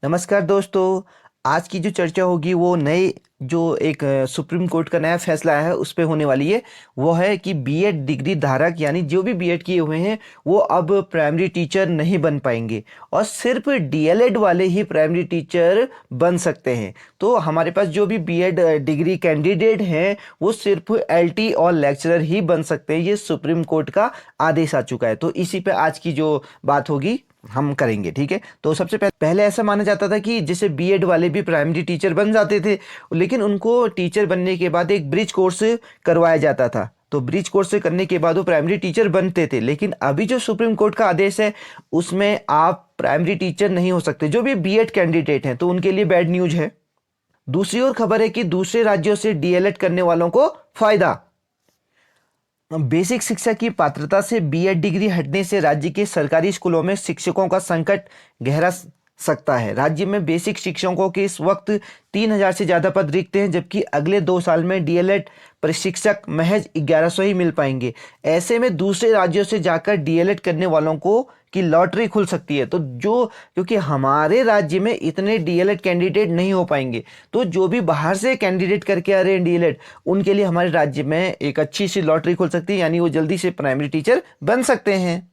नमस्कार दोस्तों। आज की जो चर्चा होगी वो नए जो एक सुप्रीम कोर्ट का नया फैसला है उस पे होने वाली है। वो है कि बीएड डिग्री धारक यानी जो भी बीएड किए हुए हैं वो अब प्राइमरी टीचर नहीं बन पाएंगे और सिर्फ डीएलएड वाले ही प्राइमरी टीचर बन सकते हैं। तो हमारे पास जो भी बीएड डिग्री कैंडिडेट हैं वो सिर्फ एलटी और लेक्चरर ही बन सकते हैं। ये सुप्रीम कोर्ट का आदेश आ चुका है, तो इसी पे आज की जो बात होगी हम करेंगे। ठीक है, तो सबसे पहले ऐसा माना जाता था कि जैसे बीएड वाले भी प्राइमरी टीचर बन जाते थे, लेकिन उनको टीचर बनने के बाद एक ब्रिज कोर्स करवाया जाता था। तो ब्रिज कोर्स करने के बाद वो प्राइमरी टीचर बनते थे। लेकिन अभी जो सुप्रीम कोर्ट का आदेश है उसमें आप प्राइमरी टीचर नहीं हो सकते जो भी बीएड कैंडिडेट हैं, तो उनके लिए बैड न्यूज है। दूसरी ओर खबर है कि दूसरे राज्यों से डीएलएड करने वालों को फायदा। बेसिक शिक्षा की पात्रता से बीएड डिग्री हटने से राज्य के सरकारी स्कूलों में शिक्षकों का संकट गहरा सकता है। राज्य में बेसिक शिक्षकों के इस वक्त 3,000 से ज़्यादा पद रिक्त हैं, जबकि अगले 2 साल में डीएलएड प्रशिक्षक महज 1100 ही मिल पाएंगे। ऐसे में दूसरे राज्यों से जाकर डीएलएड करने वालों को की लॉटरी खुल सकती है। तो क्योंकि हमारे राज्य में इतने डीएलएड कैंडिडेट नहीं हो पाएंगे, तो जो भी बाहर से कैंडिडेट करके आ रहे हैं डीएलएड, उनके लिए हमारे राज्य में एक अच्छी सी लॉटरी खुल सकती है, यानी वो जल्दी से प्राइमरी टीचर बन सकते हैं।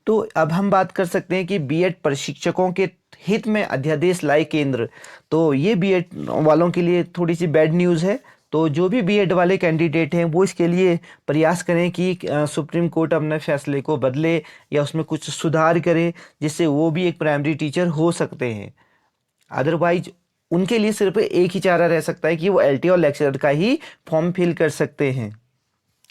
तो अब हम बात कर सकते हैं कि बीएड प्रशिक्षकों के हित में अध्यादेश लाए केंद्र। तो ये बीएड वालों के लिए थोड़ी सी बैड न्यूज़ है। तो जो भी बीएड वाले कैंडिडेट हैं वो इसके लिए प्रयास करें कि सुप्रीम कोर्ट अपने फैसले को बदले या उसमें कुछ सुधार करे, जिससे वो भी एक प्राइमरी टीचर हो सकते हैं। अदरवाइज उनके लिए सिर्फ एक ही चारा रह सकता है कि वो एलटी और लेक्चरर का ही फॉर्म फिल कर सकते हैं।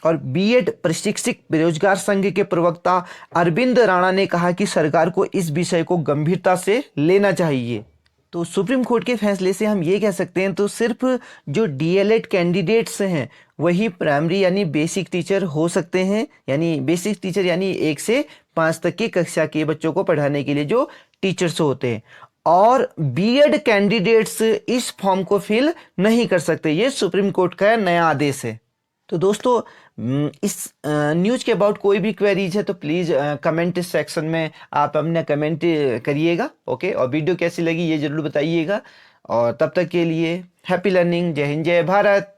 और बीएड प्रशिक्षक बेरोजगार संघ के प्रवक्ता अरविंद राणा ने कहा कि सरकार को इस विषय को गंभीरता से लेना चाहिए। तो सुप्रीम कोर्ट के फैसले से हम ये कह सकते हैं तो सिर्फ जो डीएलएड कैंडिडेट्स हैं वही प्राइमरी यानी बेसिक टीचर हो सकते हैं। यानी बेसिक टीचर यानी 1 से 5 तक की कक्षा के बच्चों को पढ़ाने के लिए जो टीचर्स होते हैं, और बीएड कैंडिडेट्स इस फॉर्म को फिल नहीं कर सकते। ये सुप्रीम कोर्ट का नया आदेश है। तो दोस्तों, इस न्यूज़ के अबाउट कोई भी क्वेरीज है तो प्लीज़ कमेंट सेक्शन में आप अपना कमेंट करिएगा। ओके, और वीडियो कैसी लगी ये ज़रूर बताइएगा। और तब तक के लिए हैप्पी लर्निंग। जय हिंद, जय भारत।